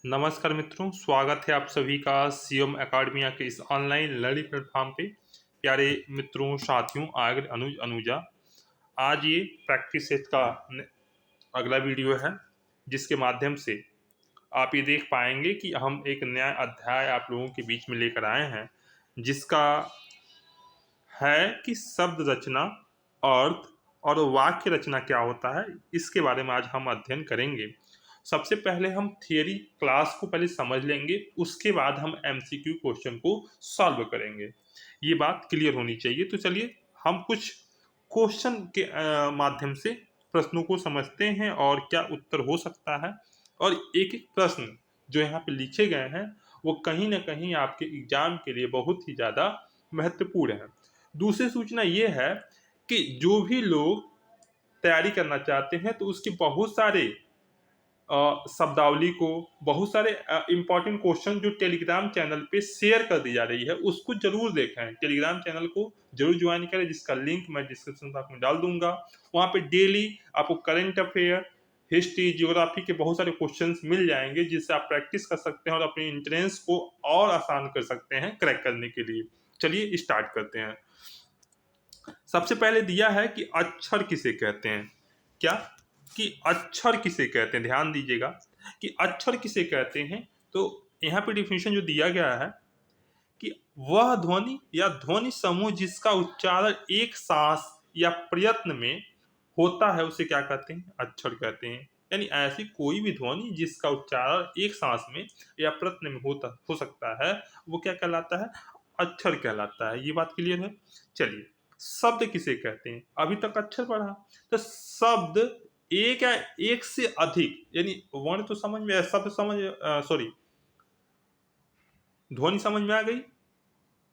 नमस्कार मित्रों, स्वागत है आप सभी का सीएम एकेडमिया के इस ऑनलाइन लर्निंग प्लेटफॉर्म पे। प्यारे मित्रों, साथियों, आगे अनुजा, आज ये प्रैक्टिस सेट का अगला वीडियो है, जिसके माध्यम से आप ये देख पाएंगे कि हम एक नया अध्याय आप लोगों के बीच में लेकर आए हैं, जिसका है कि शब्द रचना, अर्थ और वाक्य रचना क्या होता है। इसके बारे में आज हम अध्ययन करेंगे। सबसे पहले हम थियरी क्लास को पहले समझ लेंगे, उसके बाद हम एमसीक्यू क्वेश्चन को सॉल्व करेंगे। ये बात क्लियर होनी चाहिए। तो चलिए हम कुछ क्वेश्चन के माध्यम से प्रश्नों को समझते हैं और क्या उत्तर हो सकता है। और एक एक प्रश्न जो यहाँ पे लिखे गए हैं वो कहीं ना कहीं आपके एग्जाम के लिए बहुत ही ज़्यादा महत्वपूर्ण है। दूसरी सूचना ये है कि जो भी लोग तैयारी करना चाहते हैं तो उसके बहुत सारे शब्दावली को, बहुत सारे इंपॉर्टेंट क्वेश्चन जो टेलीग्राम चैनल पे शेयर कर दी जा रही है, उसको जरूर देखें। टेलीग्राम चैनल को जरूर ज्वाइन करें, जिसका लिंक मैं डिस्क्रिप्शन बॉक्स में डाल दूंगा। वहाँ पे डेली आपको करंट अफेयर, हिस्ट्री, जियोग्राफी के बहुत सारे क्वेश्चंस मिल जाएंगे, जिससे आप प्रैक्टिस कर सकते हैं और अपने एंट्रेंस को और आसान कर सकते हैं क्रैक करने के लिए। चलिए स्टार्ट करते हैं। सबसे पहले दिया है कि अक्षर किसे कहते हैं। क्या कि अक्षर किसे कहते हैं, ध्यान दीजिएगा कि अक्षर किसे कहते हैं। तो यहाँ पे डिफिनेशन जो दिया गया है कि वह ध्वनि या ध्वनि समूह जिसका उच्चारण एक सांस या प्रयत्न में होता है उसे क्या कहते हैं, अक्षर कहते हैं। यानी ऐसी कोई भी ध्वनि जिसका उच्चारण एक सांस में या प्रयत्न में हो सकता है, वो क्या कहलाता है, अक्षर कहलाता है। ये बात क्लियर है। चलिए, शब्द किसे कहते हैं। अभी तक अक्षर पढ़ा, तो शब्द एक या एक से अधिक, यानी वर्ण तो समझ में आया, शब्द समझ सॉरी ध्वनि समझ में आ गई,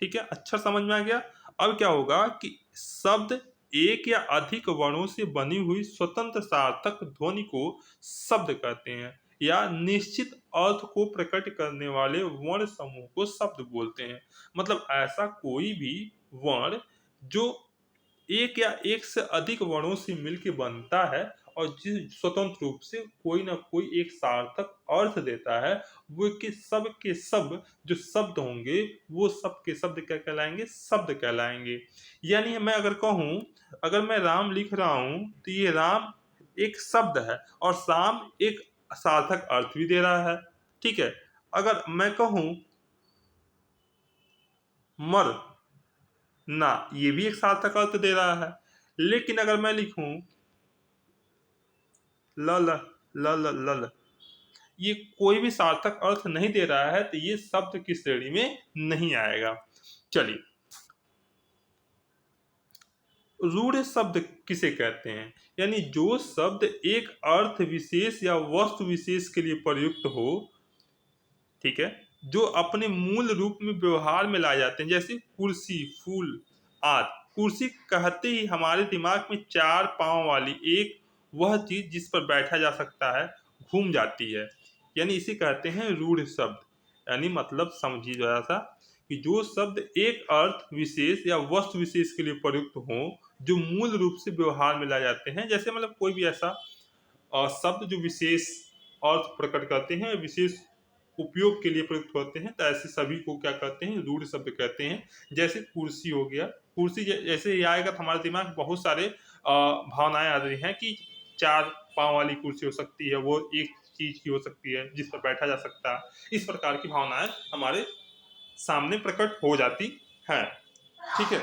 ठीक है, अक्षर समझ में आ गया। अब क्या होगा कि शब्द एक या अधिक वर्णों से बनी हुई स्वतंत्र सार्थक ध्वनि को शब्द कहते हैं, या निश्चित अर्थ को प्रकट करने वाले वर्ण समूह को शब्द बोलते हैं। मतलब ऐसा कोई भी वर्ण जो एक या एक से अधिक वर्णों से मिलकर बनता है और जिस स्वतंत्र रूप से कोई ना कोई एक सार्थक अर्थ देता है, वो के सब जो शब्द होंगे वो सब के शब्द क्या कहलाएंगे, शब्द कहलाएंगे। यानी मैं अगर कहूं, अगर मैं राम लिख रहा हूं तो ये राम एक शब्द है और शाम एक सार्थक अर्थ भी दे रहा है, ठीक है। अगर मैं कहूं मर ना, ये भी एक सार्थक अर्थ दे रहा है। लेकिन अगर मैं लिखूं ल ल ल ल ल ल, ये कोई भी सार्थक अर्थ नहीं दे रहा है, तो ये शब्द की श्रेणी में नहीं आएगा। चलिए, रूढ़ शब्द किसे कहते हैं। यानी जो शब्द एक अर्थ विशेष या वस्तु विशेष के लिए प्रयुक्त हो, ठीक है, जो अपने मूल रूप में व्यवहार में लाए जाते हैं, जैसे कुर्सी, फूल आदि। कुर्सी कहते ही हमारे दिमाग में चार पांव वाली एक वह चीज जिस पर बैठा जा सकता है घूम जाती है, यानी इसे कहते हैं रूढ़ शब्द। यानी मतलब समझिए जरा सा कि जो शब्द एक अर्थ विशेष या वस्तु विशेष के लिए प्रयुक्त हो, जो मूल रूप से व्यवहार में लाए जाते हैं, जैसे मतलब कोई भी ऐसा शब्द जो विशेष अर्थ प्रकट करते हैं, विशेष उपयोग के लिए प्रयुक्त होते हैं, तो ऐसे सभी को क्या कहते हैं, रूढ़ शब्द कहते हैं। जैसे कुर्सी हो गया, कुर्सी जैसे ही आएगा तो हमारे दिमाग में बहुत सारे भावनाएं आ रही हैं कि चार पांव वाली कुर्सी हो सकती है, वो एक चीज की हो सकती है जिस पर बैठा जा सकता है। इस प्रकार की भावनाएं हमारे सामने प्रकट हो जाती हैं, ठीक है।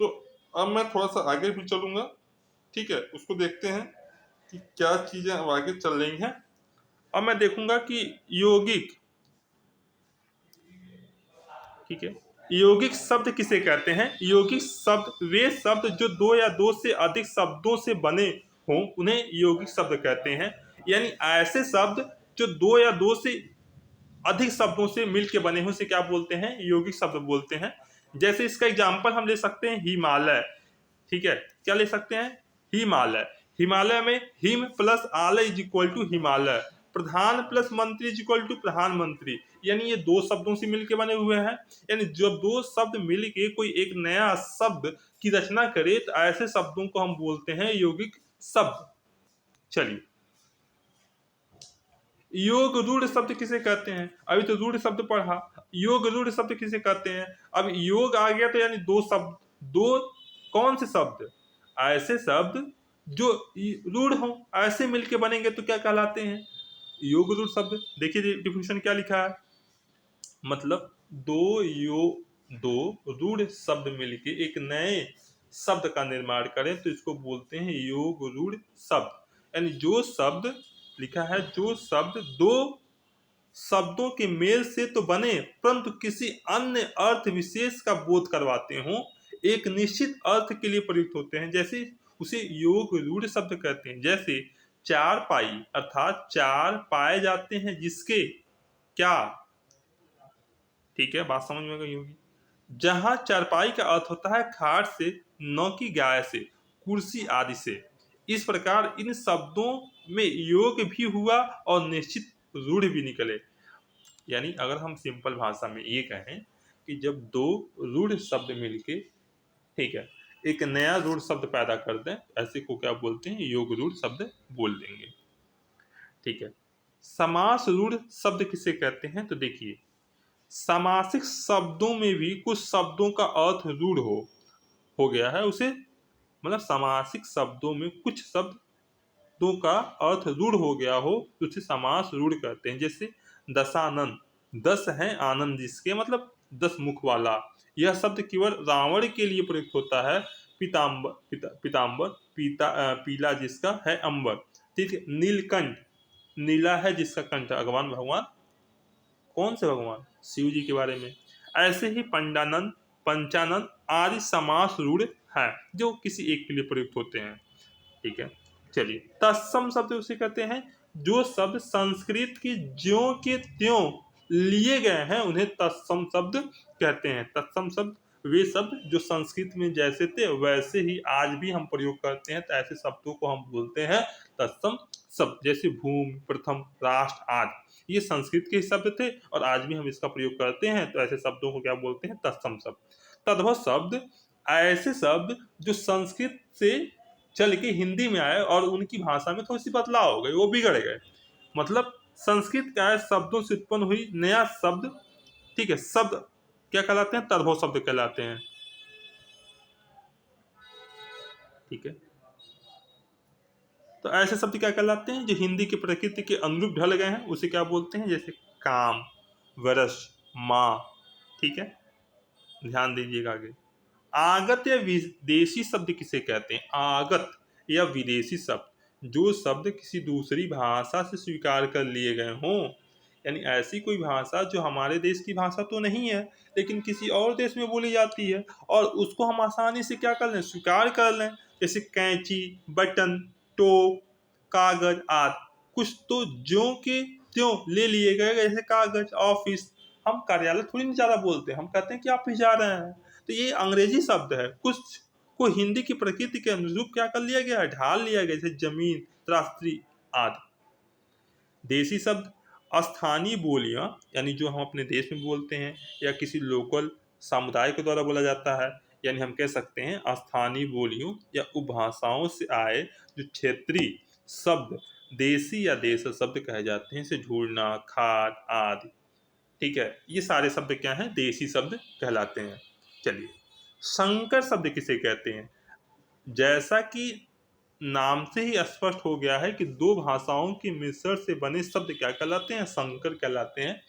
तो अब मैं थोड़ा सा आगे भी चलूंगा, ठीक है, उसको देखते हैं कि क्या चीजें अब आगे चल रही हैं। अब मैं देखूंगा कि यौगिक, ठीक है, यौगिक शब्द किसे कहते हैं। यौगिक शब्द वे शब्द जो दो या दो से अधिक शब्दों से बने हों, उन्हें यौगिक शब्द कहते हैं। यानी ऐसे शब्द जो दो या दो से अधिक शब्दों से मिलकर बने हों उसे क्या बोलते हैं, यौगिक शब्द बोलते हैं। जैसे इसका एग्जाम्पल हम ले सकते हैं हिमालय, ठीक है, क्या ले सकते हैं, हिमालय। हिमालय में हिम प्लस आलय इज इक्वल टू हिमालय, प्रधान प्लस मंत्री इज इक्वल टू प्रधानमंत्री। यानी ये दो शब्दों से मिलके बने हुए हैं। यानी जब दो शब्द मिलके कोई एक नया शब्द की रचना करे तो ऐसे शब्दों को हम बोलते हैं यौगिक शब्द। चलिए, योग रूढ़ शब्द किसे कहते हैं? अभी तो रूढ़ शब्द पढ़ा। योग रूढ़ शब्द किसे कहते हैं? अब योग आ गया तो यानी दो शब्द, दो कौन से शब्द? ऐसे शब्द जो रूढ़ हो, ऐसे मिलके बनेंगे तो क्या कहलाते हैं? योग रूढ़ शब्द। देखिए डिफिनेशन क्या लिखा है, मतलब दो रूढ़ शब्द मिलके एक नए शब्द का निर्माण करें तो इसको बोलते हैं योग रूढ़ शब्द। यानी जो शब्द लिखा है, जो शब्द दो शब्दों के मेल से तो बने परंतु किसी अन्य अर्थ विशेष का बोध करवाते हों, एक निश्चित अर्थ के लिए प्रयुक्त होते हैं, जैसे उसे योग रूढ़ शब्द कहते हैं। जैसे चार पाई अर्थात चार पाए जाते हैं जिसके क्या, ठीक है बात समझ में गई होगी। जहां चारपाई का अर्थ होता है खाट से, नौ की गाय से, कुर्सी आदि से। इस प्रकार इन शब्दों में योग भी हुआ और निश्चित रूढ़ भी निकले। यानी अगर हम सिंपल भाषा में ये कहें कि जब दो रूढ़ शब्द मिलके, ठीक है, एक नया रूढ़ शब्द पैदा कर दें, ऐसे को क्या बोलते हैं? योग रूढ़ शब्द बोल देंगे। ठीक है, समास रूढ़ शब्द किसे कहते हैं? तो देखिए, सामासिक शब्दों में भी कुछ शब्दों का अर्थ रूढ़ हो गया है, उसे मतलब सामासिक शब्दों में कुछ शब्दों का अर्थ रूढ़ हो गया हो तो उसे समास रूढ़ कहते हैं। जैसे दशानन, दस है आनंद जिसके, मतलब 10 मुख वाला। यह शब्द केवल रावण के लिए प्रयुक्त होता है। पीतांबर पीला जिसका है अंबर। ठीक है, नीलकंठ, नीला है जिसका कंठ, भगवान कौन से भगवान? शिव जी के बारे में। ऐसे ही पंडानंद, पंचानंद आदि समास रूढ़ है जो किसी एक के लिए प्रयुक्त होते हैं। ठीक है, चलिए तत्सम शब्द उसे कहते हैं जो शब्द संस्कृत की ज्यों के त्यों लिए गए हैं उन्हें तत्सम शब्द कहते हैं। तत्सम शब्द वे शब्द जो संस्कृत में जैसे थे वैसे ही आज भी हम प्रयोग करते हैं, तो ऐसे शब्दों को हम बोलते हैं तत्सम शब्द। जैसे भूमि, प्रथम, राष्ट्र आदि, ये संस्कृत के शब्द थे और आज भी हम इसका प्रयोग करते हैं, तो ऐसे शब्दों को क्या बोलते हैं? तत्सम शब्द। तद्भव शब्द ऐसे शब्द जो संस्कृत से चल के हिंदी में आए और उनकी भाषा में थोड़ी सी बदलाव हो गई, वो बिगड़ गए। मतलब संस्कृत का शब्दों से उत्पन्न हुई नया शब्द, ठीक है, शब्द क्या कहलाते हैं? तद्भव शब्द कहलाते हैं। ठीक है, तो ऐसे शब्द क्या कहलाते हैं? जो हिंदी की प्रकृति के अनुरूप ढल गए हैं उसे क्या बोलते हैं? जैसे काम, वर्ष, माँ। ठीक है, ध्यान दीजिएगा आगे। आगत या विदेशी शब्द किसे कहते हैं? आगत या विदेशी शब्द जो शब्द किसी दूसरी भाषा से स्वीकार कर लिए गए हों, यानी ऐसी कोई भाषा जो हमारे देश की भाषा तो नहीं है लेकिन किसी और देश में बोली जाती है और उसको हम आसानी से क्या कर लें? स्वीकार कर लें। जैसे कैंची, बटन, टोप, कागज आदि। कुछ तो ज्यों के त्यों ले लिए गए, जैसे कागज। ऑफिस, हम कार्यालय थोड़ी नहीं ज़्यादा बोलते, हम कहते हैं कि ऑफिस जा रहे हैं। तो ये अंग्रेजी शब्द है, कुछ को हिंदी की प्रकृति के अनुरूप क्या कर लिया गया है? ढाल लिया गया, जैसे जमीन, त्रासदी आदि। देसी शब्द स्थानीय बोलियां, यानी जो हम अपने देश में बोलते हैं या किसी लोकल समुदाय के द्वारा बोला जाता है, यानी हम कह सकते हैं स्थानीय बोलियों या उपभाषाओं से आए जो क्षेत्रीय शब्द देसी या देश शब्द कहे जाते हैं, जैसे ढूंढना, खाद आदि। ठीक है, ये सारे शब्द क्या हैं? देसी शब्द कहलाते हैं। चलिए, संकर शब्द किसे कहते हैं? जैसा कि नाम से ही स्पष्ट हो गया है कि दो भाषाओं के मिश्रण से बने शब्द क्या कहलाते हैं? संकर कहलाते हैं।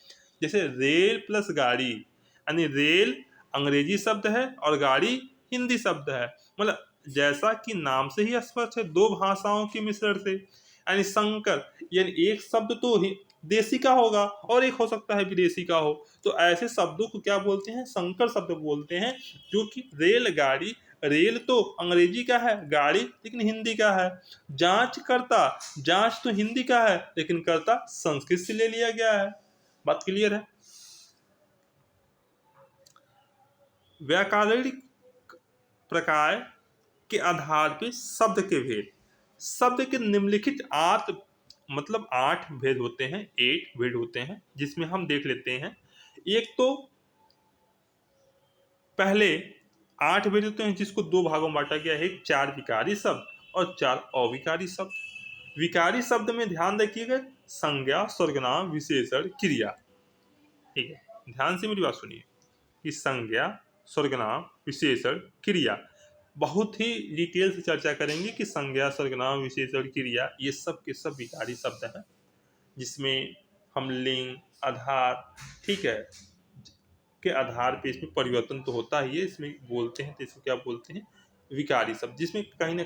जैसे रेल प्लस गाड़ी, यानी रेल अंग्रेजी शब्द है और गाड़ी हिंदी शब्द है। मतलब जैसा कि नाम से ही स्पष्ट है, दो भाषाओं के मिश्रण से। यानी संकर, यानी एक शब्द तो देसी का होगा और एक हो सकता है विदेशी का हो, तो ऐसे शब्दों को क्या बोलते हैं? संकर शब्द बोलते हैं। जो कि रेलगाड़ी, रेल तो अंग्रेजी का है, गाड़ी लेकिन हिंदी का है। जांच करता, जांच तो हिंदी का है लेकिन करता संस्कृत से ले लिया गया है। बात क्लियर है? व्याकरणिक प्रकार के आधार पर शब्द के भेद। शब्द के निम्नलिखित मतलब 8 भेद होते हैं, 8 भेद होते हैं, जिसमें हम देख लेते हैं। एक तो पहले 8 भेद होते हैं जिसको दो भागों में बांटा गया है, 4 विकारी शब्द और 4 अविकारी शब्द। विकारी शब्द में ध्यान रखिएगा, संज्ञा सर्वनाम विशेषण क्रिया। ठीक है, ध्यान से मेरी बात सुनिए कि संज्ञा सर्वनाम विशेषण क्रिया, बहुत ही डिटेल से चर्चा करेंगे कि संज्ञा सर्वनाम विशेषण क्रिया ये सब के सब विकारी शब्द हैं, जिसमें हम लिंग आधार, ठीक है, के आधार पे इसमें परिवर्तन तो होता ही है, इसमें बोलते हैं तो इसको क्या बोलते हैं, विकारी शब्द, जिसमें कहीं ना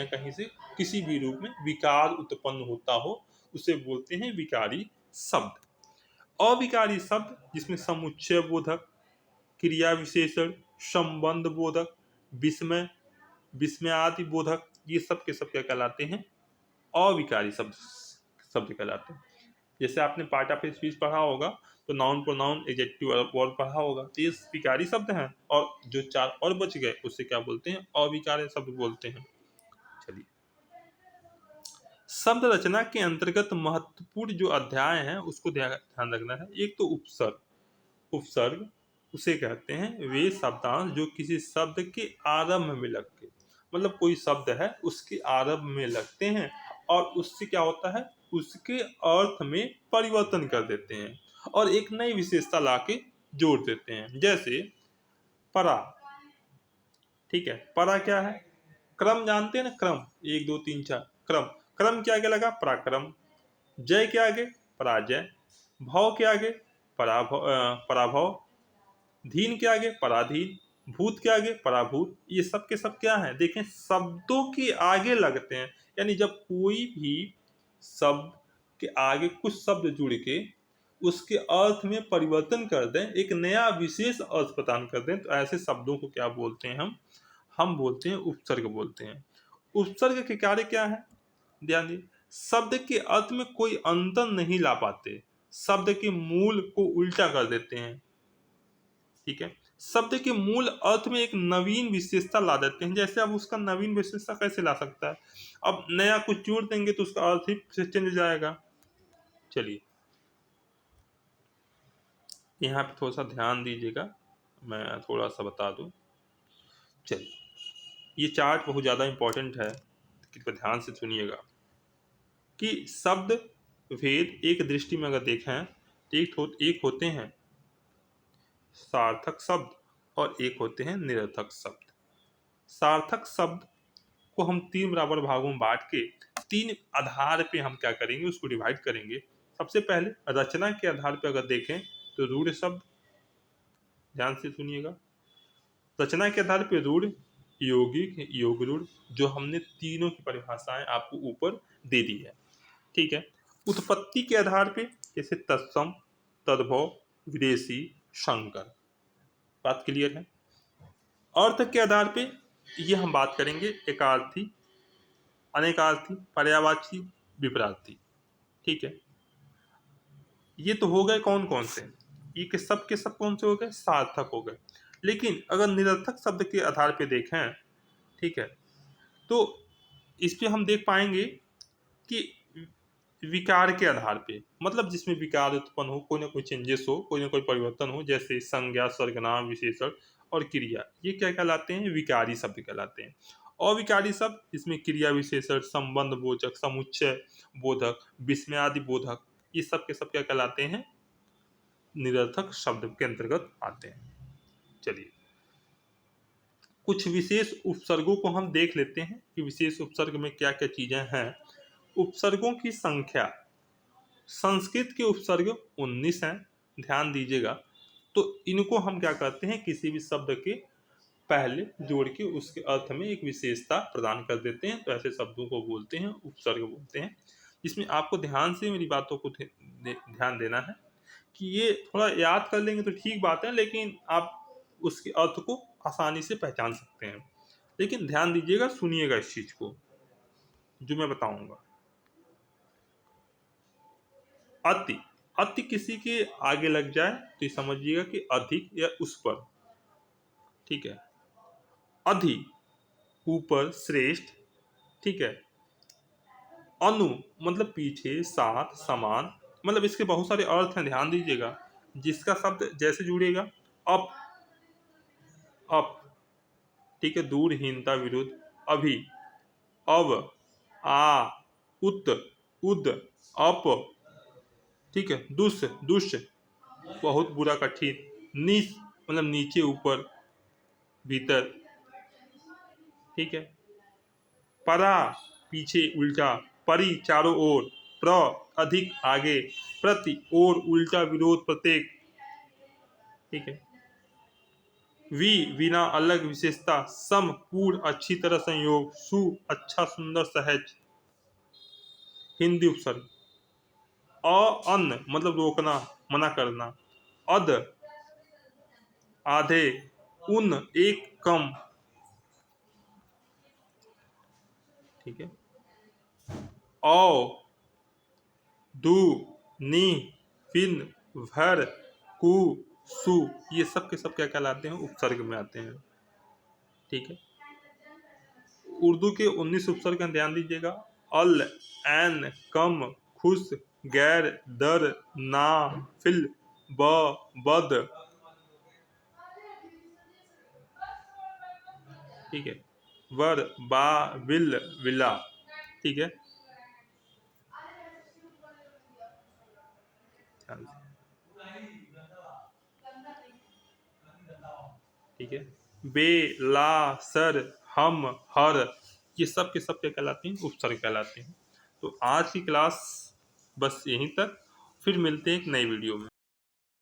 कहीं से किसी भी रूप में विकार उत्पन्न होता हो उसे बोलते हैं विकारी शब्द। अविकारी शब्द जिसमें समुच्चय बोधक, क्रिया विशेषण, संबंध बोधक, विस्मय, विस्मयादि बोधक, ये सब के सब क्या कहलाते हैं, अविकारी शब्द शब्द कहलाते हैं। जैसे आपने पार्ट ऑफ स्पीच पढ़ा होगा तो नाउन प्रोनाउन एडजेक्टिव वर्ब पढ़ा होगा, तो ये विकारी शब्द हैं, और जो चार और बच गए उससे क्या बोलते हैं, अविकारी शब्द बोलते हैं। चलिए, शब्द रचना के अंतर्गत महत्वपूर्ण जो अध्याय है उसको ध्यान रखना है। एक तो उपसर्ग, उपसर्ग उसे कहते हैं वे शब्दांश जो किसी शब्द के आरंभ में लगते, मतलब कोई शब्द है उसके आरंभ में लगते हैं और उससे क्या होता है, उसके अर्थ में परिवर्तन कर देते हैं और एक नई विशेषता लाके जोड़ देते हैं। जैसे परा, ठीक है, परा क्या है, क्रम जानते हैं ना, क्रम 1 2 3 4, क्रम, क्रम के आगे लगा पराक्रम, जय के आगे पराजय, भव के आगे पराभव, धीन के आगे पराधीन, भूत के आगे पराभूत। ये सब के सब क्या है, देखें शब्दों के आगे लगते हैं, यानी जब कोई भी शब्द के आगे कुछ शब्द जुड़ के उसके अर्थ में परिवर्तन कर दें, एक नया विशेष अर्थ प्रदान कर दें, तो ऐसे शब्दों को क्या बोलते हैं, हम बोलते हैं उपसर्ग बोलते हैं। उपसर्ग के कार्य क्या है, ध्यान दिए, शब्द के अर्थ में कोई अंतर नहीं ला पाते, शब्द के मूल को उल्टा कर देते हैं। ठीक है, शब्द के मूल अर्थ में एक नवीन विशेषता ला देते हैं। जैसे अब उसका नवीन विशेषता कैसे ला सकता है, अब नया कुछ जोड़ देंगे तो उसका अर्थ ही चेंज हो जाएगा। चलिए, यहाँ पे थोड़ा सा ध्यान दीजिएगा, मैं थोड़ा सा बता दूं। चलिए, ये चार्ट बहुत ज़्यादा इंपॉर्टेंट है, कृपया ध्यान से सुनिएगा कि शब्द भेद एक दृष्टि में अगर देखें तो एक होते हैं सार्थक शब्द और एक होते हैं निरर्थक शब्द। सार्थक शब्द को हम 3 बराबर भागों में बांट के 3 आधार पे हम क्या करेंगे, उसको डिवाइड करेंगे। सबसे पहले रचना के आधार पे अगर देखें तो रूढ़ शब्द, ध्यान से सुनिएगा, रचना के आधार पे रूढ़, यौगिक, योग रूढ़, जो हमने तीनों की परिभाषाएं आपको ऊपर दे दी है। ठीक है, उत्पत्ति के आधार पे जैसे तत्सम, तद्भव, विदेशी, शंकर, बात क्लियर है। अर्थ के आधार पे ये हम बात करेंगे एकार्थी, अनेकार्थी, पर्यायवाची, विपरार्थी। ठीक है, ये तो हो गए कौन कौन से, ये के सब कौन से हो गए, सार्थक हो गए। लेकिन अगर निरर्थक शब्द के आधार पे देखें, ठीक है, तो इस पे हम देख पाएंगे कि विकार के आधार पे, मतलब जिसमें विकार उत्पन्न हो, कोई ना कोई चेंजेस हो, कोई ना कोई परिवर्तन हो, जैसे संज्ञा सर्वनाम विशेषण और क्रिया, ये क्या कहलाते हैं, विकारी शब्द कहलाते हैं। अविकारी शब्द जिसमें क्रिया विशेषण, संबंध बोधक, समुच्चय बोधक, विस्मयादि बोधक, ये सब के सब क्या कहलाते हैं, निरर्थक शब्द के अंतर्गत आते हैं। चलिए, कुछ विशेष उपसर्गों को हम देख लेते हैं कि विशेष उपसर्ग में क्या क्या चीजें हैं। उपसर्गों की संख्या, संस्कृत के उपसर्ग 19 हैं, ध्यान दीजिएगा। तो इनको हम क्या करते हैं, किसी भी शब्द के पहले जोड़ के उसके अर्थ में एक विशेषता प्रदान कर देते हैं, तो ऐसे शब्दों को बोलते हैं उपसर्ग बोलते हैं। इसमें आपको ध्यान से मेरी बातों को ध्यान देना है कि ये थोड़ा याद कर लेंगे तो ठीक बात है, लेकिन आप उसके अर्थ को आसानी से पहचान सकते हैं। लेकिन ध्यान दीजिएगा, सुनिएगा इस चीज को जो मैं बताऊंगा। अति, अति किसी के आगे लग जाए तो ये समझिएगा कि अधिक या उस पर। ठीक है, अधि ऊपर, श्रेष्ठ। ठीक है, अनु मतलब पीछे, साथ, समान, मतलब इसके बहुत सारे अर्थ हैं, ध्यान दीजिएगा। जिसका शब्द जैसे जुड़ेगा, अप, अप, ठीक है, दूर, हीनता, विरुद्ध, अभी, अव, आ, उत, उद, अप, ठीक है, दुष् दुष्ट बहुत बुरा कठिन, नीच मतलब नीचे ऊपर भीतर, ठीक है, परा पीछे उल्टा, परि चारों ओर, प्र अधिक आगे, प्रति और उल्टा विरोध प्रत्येक, ठीक है, वि बिना अलग विशेषता, सम पूर्ण अच्छी तरह संयोग, सु अच्छा सुंदर सहज, हिंदी उपसर्ग, अन मतलब रोकना मना करना, अध आधे, उन एक कम, ठीक है, औ दू नी फिन भर कु सु, ये सब के सब क्या कहलाते हैं, उपसर्ग में आते हैं, ठीक है। उर्दू के 19 उपसर्ग का ध्यान दीजिएगा, अल, एन, कम, खुश, गैर, दर, ना, फिल, ब, बद, ठीक है, वर, बा, विल, विला, ठीक है, ठीक है, बे, ला, सर, हम, हर, ये सब के सब क्या कहलाते हैं, उपसर्ग कहलाते हैं। तो आज की क्लास बस यहीं तक, फिर मिलते हैं एक नई वीडियो में।